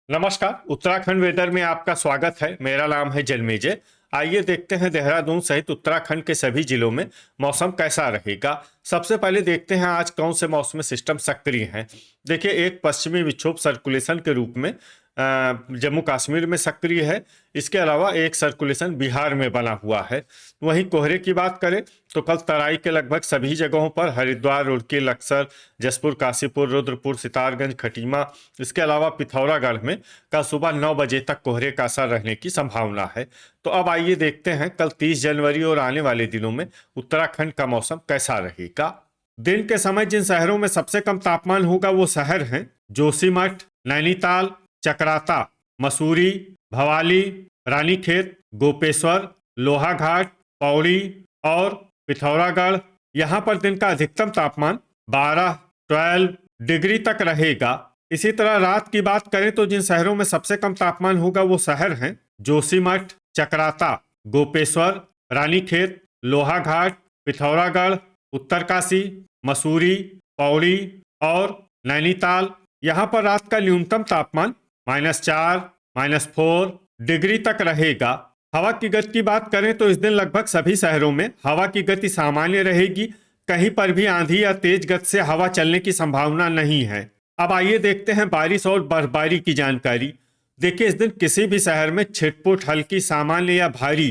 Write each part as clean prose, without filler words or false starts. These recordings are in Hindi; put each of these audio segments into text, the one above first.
नमस्कार। उत्तराखंड वेदर में आपका स्वागत है। मेरा नाम है जन्मेजय। आइए देखते हैं देहरादून सहित उत्तराखंड के सभी जिलों में मौसम कैसा रहेगा। सबसे पहले देखते हैं आज कौन से मौसमी सिस्टम सक्रिय हैं। देखिए, एक पश्चिमी विक्षोभ सर्कुलेशन के रूप में जम्मू कश्मीर में सक्रिय है। इसके अलावा एक सर्कुलेशन बिहार में बना हुआ है। वहीं कोहरे की बात करें तो कल तराई के लगभग सभी जगहों पर हरिद्वार, रुड़की, लक्सर, जसपुर, काशीपुर, रुद्रपुर, सितारगंज, खटीमा, इसके अलावा पिथौरागढ़ में कल सुबह 9 बजे तक कोहरे का असर रहने की संभावना है। तो अब आइए देखते हैं कल 30 जनवरी और आने वाले दिनों में उत्तराखंड का मौसम कैसा रहेगा। दिन के समय जिन शहरों में सबसे कम तापमान होगा वो शहर हैं जोशीमठ, नैनीताल, चकराता, मसूरी, भवाली, रानीखेत, गोपेश्वर, लोहाघाट, पौड़ी और पिथौरागढ़। यहाँ पर दिन का अधिकतम तापमान 12 डिग्री तक रहेगा। इसी तरह रात की बात करें तो जिन शहरों में सबसे कम तापमान होगा वो शहर हैं जोशीमठ, चकराता, गोपेश्वर, रानीखेत, लोहाघाट, पिथौरागढ़, उत्तरकाशी, मसूरी, पौड़ी और नैनीताल। यहाँ पर रात का न्यूनतम तापमान -4, -4 डिग्री तक रहेगा। हवा की गति की बात करें तो इस दिन लगभग सभी शहरों में हवा की गति सामान्य रहेगी। कहीं पर भी आंधी या तेज गति से हवा चलने की संभावना नहीं है। अब आइए देखते हैं बारिश और बर्फबारी की जानकारी। देखिए, इस दिन किसी भी शहर में छिटपुट, हल्की, सामान्य या भारी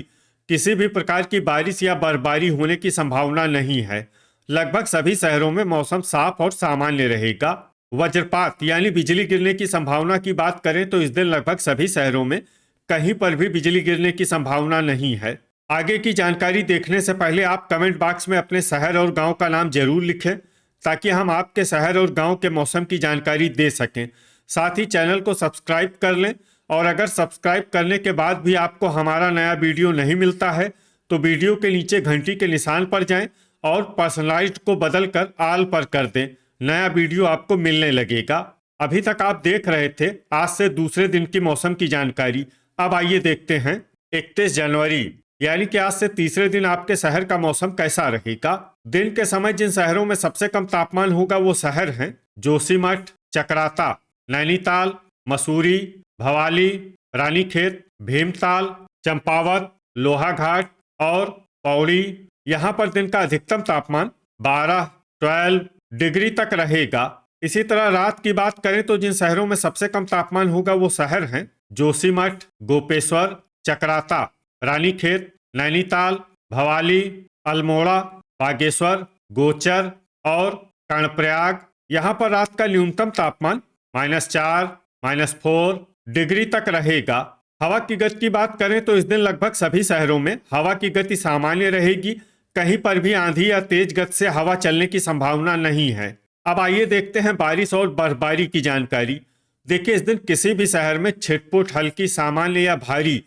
किसी भी प्रकार की बारिश या बर्फबारी होने की संभावना नहीं है। लगभग सभी शहरों में मौसम साफ और सामान्य रहेगा। वज्रपात यानी बिजली गिरने की संभावना की बात करें तो इस दिन लगभग सभी शहरों में कहीं पर भी बिजली गिरने की संभावना नहीं है। आगे की जानकारी देखने से पहले आप कमेंट बॉक्स में अपने शहर और गांव का नाम जरूर लिखें ताकि हम आपके शहर और गांव के मौसम की जानकारी दे सकें। साथ ही चैनल को सब्सक्राइब कर लें और अगर सब्सक्राइब करने के बाद भी आपको हमारा नया वीडियो नहीं मिलता है तो वीडियो के नीचे घंटी के निशान पर जाएं और पर्सनलाइज्ड को बदलकर ऑल पर कर दें। नया वीडियो आपको मिलने लगेगा। अभी तक आप देख रहे थे आज से दूसरे दिन की मौसम की जानकारी। अब आइए देखते हैं 31 जनवरी यानी कि आज से तीसरे दिन आपके शहर का मौसम कैसा रहेगा। दिन के समय जिन शहरों में सबसे कम तापमान होगा वो शहर हैं जोशीमठ, चकराता, नैनीताल, मसूरी, भवाली, रानीखेत, भीमताल, चंपावत, लोहाघाट और पौड़ी। यहाँ पर दिन का अधिकतम तापमान 12 डिग्री तक रहेगा। इसी तरह रात की बात करें तो जिन शहरों में सबसे कम तापमान होगा वो शहर हैं जोशीमठ, गोपेश्वर, चकराता, रानीखेत, नैनीताल, भवाली, अल्मोड़ा, बागेश्वर, गोचर और कर्णप्रयाग। यहाँ पर रात का न्यूनतम तापमान -4, -4 डिग्री तक रहेगा। हवा की गति की बात करें तो इस दिन लगभग सभी शहरों में हवा की गति सामान्य रहेगी। कहीं पर भी आंधी या तेज गति से हवा चलने की संभावना नहीं है। अब आइए देखते हैं बारिश और बर्फबारी की जानकारी। देखिए, इस दिन किसी भी शहर में छिटपुट, हल्की, सामान्य या भारी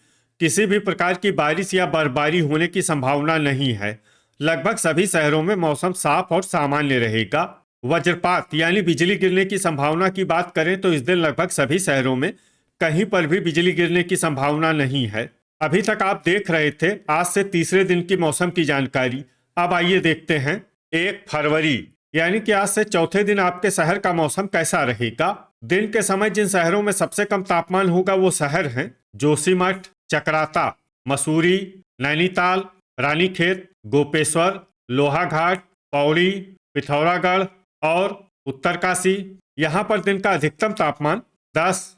किसी भी प्रकार की बारिश या बर्फबारी होने की संभावना नहीं है। लगभग सभी शहरों में मौसम साफ और सामान्य रहेगा। वज्रपात यानी बिजली गिरने की संभावना की बात करें तो इस दिन लगभग सभी शहरों में कहीं पर भी बिजली गिरने की संभावना नहीं है। अभी तक आप देख रहे थे आज से तीसरे दिन की मौसम की जानकारी। अब आइए देखते हैं 1 फरवरी यानी कि आज से चौथे दिन आपके शहर का मौसम कैसा रहेगा। दिन के समय जिन शहरों में सबसे कम तापमान होगा वो शहर हैं जोशीमठ, चकराता, मसूरी, नैनीताल, रानीखेत, गोपेश्वर, लोहाघाट, पौड़ी, पिथौरागढ़ और उत्तरकाशी। यहाँ पर दिन का अधिकतम तापमान 10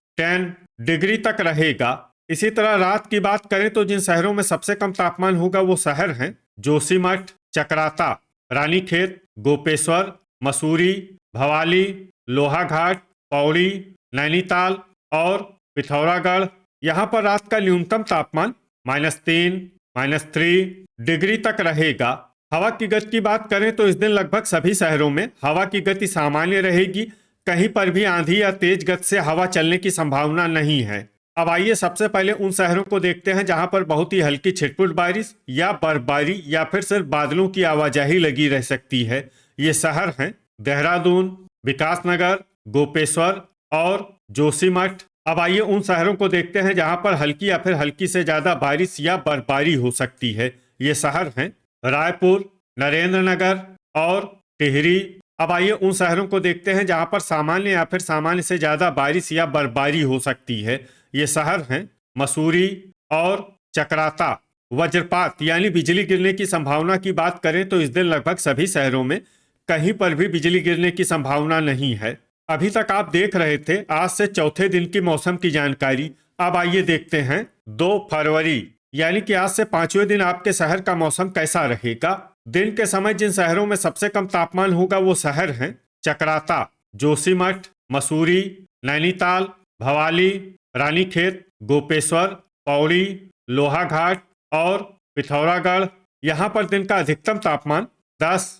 डिग्री तक रहेगा। इसी तरह रात की बात करें तो जिन शहरों में सबसे कम तापमान होगा वो शहर हैं जोशीमठ, चकराता, रानीखेत, गोपेश्वर, मसूरी, भवाली, लोहाघाट, पौड़ी, नैनीताल और पिथौरागढ़। यहाँ पर रात का न्यूनतम तापमान -3, -3 डिग्री तक रहेगा। हवा की गति की बात करें तो इस दिन लगभग सभी शहरों में हवा की गति सामान्य रहेगी। कहीं पर भी आंधी या तेज गति से हवा चलने की संभावना नहीं है। अब आइए सबसे पहले उन शहरों को देखते हैं जहां पर बहुत ही हल्की छिटपुट बारिश या बर्फबारी या फिर सिर्फ बादलों की आवाजाही लगी रह सकती है। ये शहर हैं देहरादून, विकासनगर, गोपेश्वर और जोशीमठ। अब आइए उन शहरों को देखते हैं जहां पर हल्की या फिर हल्की से ज्यादा बारिश या बर्फबारी हो सकती है। ये शहर हैं रायपुर, नरेंद्र नगर और टिहरी अब आइए उन शहरों को देखते हैं जहां पर सामान्य या फिर सामान्य से ज्यादा बारिश या बर्फबारी हो सकती है। ये शहर हैं मसूरी और चकराता। वज्रपात यानी बिजली गिरने की संभावना की बात करें तो इस दिन लगभग सभी शहरों में कहीं पर भी बिजली गिरने की संभावना नहीं है। अभी तक आप देख रहे थे आज से चौथे दिन की मौसम की जानकारी। अब आइए देखते हैं 2 फरवरी यानी कि आज से 5वें दिन आपके शहर का मौसम कैसा रहेगा। दिन के समय जिन शहरों में सबसे कम तापमान होगा वो शहर हैं चकराता, जोशीमठ, मसूरी, नैनीताल, भवाली, रानीखेत, गोपेश्वर, पौड़ी, लोहाघाट और पिथौरागढ़। यहाँ पर दिन का अधिकतम तापमान 10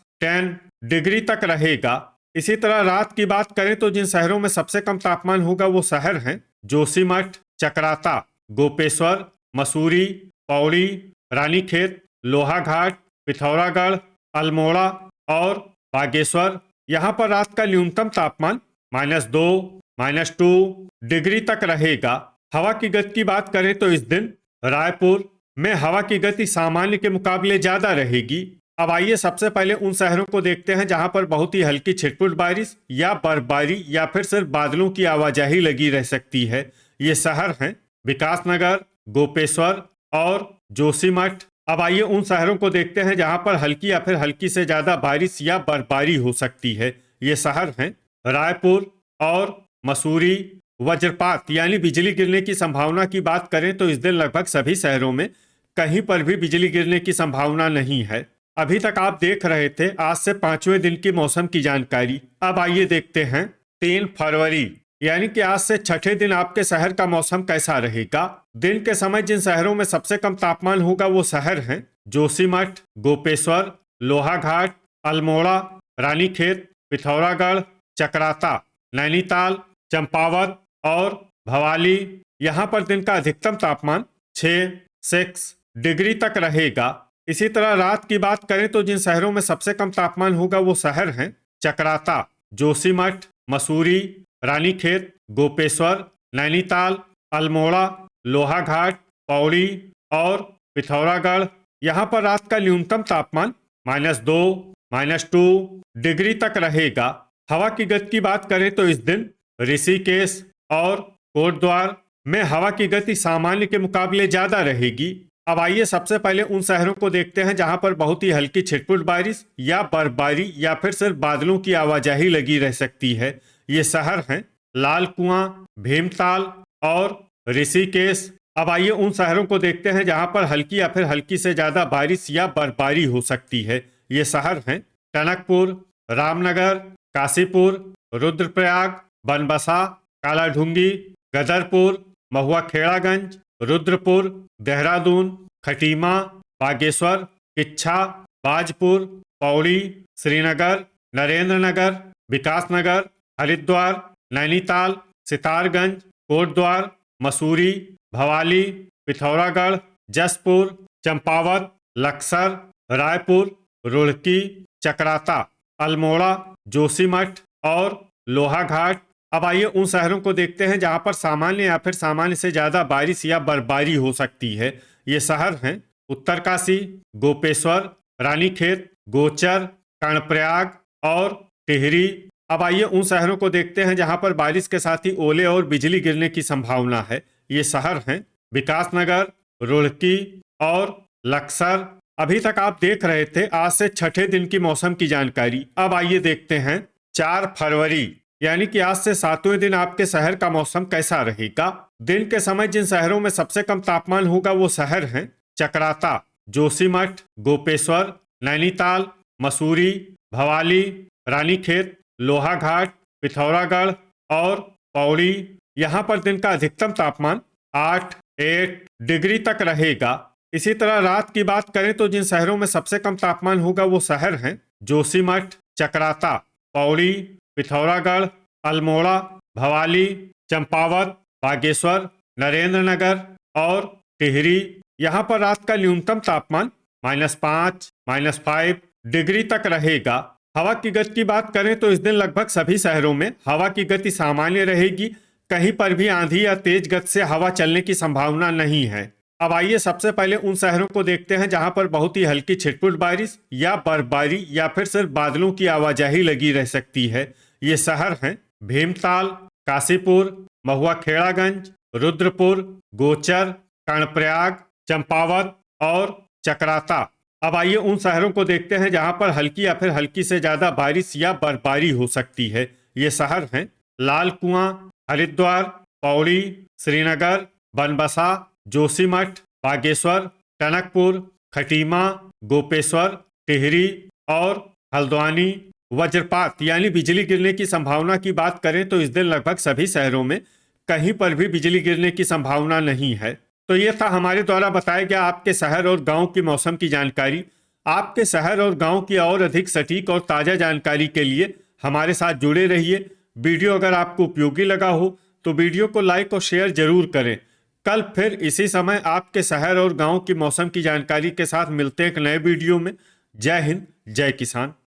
डिग्री तक रहेगा। इसी तरह रात की बात करें तो जिन शहरों में सबसे कम तापमान होगा वो शहर हैं जोशीमठ, चकराता, गोपेश्वर, मसूरी, पौड़ी, रानीखेत, लोहाघाट, पिथौरागढ़, अल्मोड़ा और बागेश्वर। यहाँ पर रात का न्यूनतम तापमान -2, -2 डिग्री तक रहेगा। हवा की गति की बात करें तो इस दिन रायपुर में हवा की गति सामान्य के मुकाबले ज्यादा रहेगी। अब आइए सबसे पहले उन शहरों को देखते हैं जहां पर बहुत ही हल्की छिटपुट बारिश या बर्फबारी या फिर सिर्फ बादलों की आवाजाही लगी रह सकती है। ये शहर हैं विकासनगर, गोपेश्वर और जोशीमठ। अब आइए उन शहरों को देखते हैं जहां पर हल्की या फिर हल्की से ज्यादा बारिश या बर्फबारी हो सकती है। ये शहर हैं रायपुर और मसूरी। वज्रपात यानी बिजली गिरने की संभावना की बात करें तो इस दिन लगभग सभी शहरों में कहीं पर भी बिजली गिरने की संभावना नहीं है। अभी तक आप देख रहे थे आज से 5वें दिन की मौसम की जानकारी। अब आइए देखते हैं 3 फरवरी यानी कि आज से 6ठे दिन आपके शहर का मौसम कैसा रहेगा। दिन के समय जिन शहरों में सबसे कम तापमान होगा वो शहर हैं जोशीमठ, गोपेश्वर, लोहाघाट, अल्मोड़ा, रानीखेत, पिथौरागढ़, चकराता, नैनीताल, चंपावत और भवाली। यहाँ पर दिन का अधिकतम तापमान 6 डिग्री तक रहेगा। इसी तरह रात की बात करें तो जिन शहरों में सबसे कम तापमान होगा वो शहर हैं चकराता, जोशीमठ, मसूरी, रानीखेत, गोपेश्वर, नैनीताल, अल्मोड़ा, लोहाघाट, पौड़ी और पिथौरागढ़। यहाँ पर रात का न्यूनतम तापमान -2, -2 डिग्री तक रहेगा। हवा की गति की बात करें तो इस दिन ऋषिकेश और कोटद्वार में हवा की गति सामान्य के मुकाबले ज्यादा रहेगी। अब आइए सबसे पहले उन शहरों को देखते हैं जहां पर बहुत ही हल्की छिटपुट बारिश या बर्फबारी या फिर सिर्फ बादलों की आवाजाही लगी रह सकती है। ये शहर हैं लाल कुआं, भीमताल और ऋषिकेश। अब आइए उन शहरों को देखते हैं जहां पर हल्की या फिर हल्की से ज्यादा बारिश या बर्फबारी हो सकती है। ये शहर हैं टनकपुर, रामनगर, काशीपुर, रुद्रप्रयाग, बनबसा, कालाढूंगी, गदरपुर, महुआ खेड़ागंज, रुद्रपुर, देहरादून, खटीमा, बागेश्वर, किच्छा, बाजपुर, पौड़ी, श्रीनगर, नरेंद्रनगर, विकासनगर, हरिद्वार, नैनीताल, सितारगंज, कोटद्वार, मसूरी, भवाली, पिथौरागढ़, जसपुर, चंपावत, लक्सर, रायपुर, रुड़की, चकराता, अल्मोड़ा, जोशीमठ और लोहाघाट। अब आइए उन शहरों को देखते हैं जहां पर सामान्य या फिर सामान्य से ज्यादा बारिश या बर्फबारी हो सकती है। ये शहर हैं उत्तरकाशी, गोपेश्वर, रानीखेत, गोचर, कर्णप्रयाग और टिहरी। अब आइए उन शहरों को देखते हैं जहां पर बारिश के साथ ही ओले और बिजली गिरने की संभावना है। ये शहर हैं विकासनगर, रुड़की और लक्सर। अभी तक आप देख रहे थे आज से 6ठे दिन की मौसम की जानकारी। अब आइए देखते हैं 4 फरवरी यानी कि आज से 7वें दिन आपके शहर का मौसम कैसा रहेगा। दिन के समय जिन शहरों में सबसे कम तापमान होगा वो शहर हैं चकराता, जोशीमठ, गोपेश्वर, नैनीताल, मसूरी, भवाली, रानीखेत, लोहाघाट, पिथौरागढ़ और पौड़ी। यहाँ पर दिन का अधिकतम तापमान 8 डिग्री तक रहेगा। इसी तरह रात की बात करें तो जिन शहरों में सबसे कम तापमान होगा वो शहर हैं जोशीमठ, चकराता, पौड़ी, पिथौरागढ़, अल्मोड़ा, भवाली, चंपावत, बागेश्वर, नरेंद्रनगर और टिहरी। यहाँ पर रात का न्यूनतम तापमान -5, -5 डिग्री तक रहेगा। हवा की गति की बात करें तो इस दिन लगभग सभी शहरों में हवा की गति सामान्य रहेगी। कहीं पर भी आंधी या तेज गति से हवा चलने की संभावना नहीं है। अब आइए सबसे पहले उन शहरों को देखते हैं जहां पर बहुत ही हल्की छिटपुट बारिश या बर्फबारी या फिर सिर्फ बादलों की आवाजाही लगी रह सकती है। ये शहर हैं भीमताल, काशीपुर, महुआ खेड़ागंज, रुद्रपुर, गोचर, कर्णप्रयाग, चंपावत और चक्राता। अब आइए उन शहरों को देखते हैं जहां पर हल्की या फिर हल्की से ज्यादा बारिश या बर्फबारी हो सकती है। ये शहर हैं लाल कुआं, हरिद्वार, पौड़ी, श्रीनगर, बनबसा, जोशीमठ, बागेश्वर, टनकपुर, खटीमा, गोपेश्वर, टिहरी और हल्द्वानी। वज्रपात यानी बिजली गिरने की संभावना की बात करें तो इस दिन लगभग सभी शहरों में कहीं पर भी बिजली गिरने की संभावना नहीं है। तो ये था हमारे द्वारा बताया गया आपके शहर और गांव की मौसम की जानकारी। आपके शहर और गांव की और अधिक सटीक और ताज़ा जानकारी के लिए हमारे साथ जुड़े रहिए। वीडियो अगर आपको उपयोगी लगा हो तो वीडियो को लाइक और शेयर जरूर करें। कल फिर इसी समय आपके शहर और गांव की मौसम की जानकारी के साथ मिलते हैं एक नए वीडियो में। जय हिंद, जय किसान।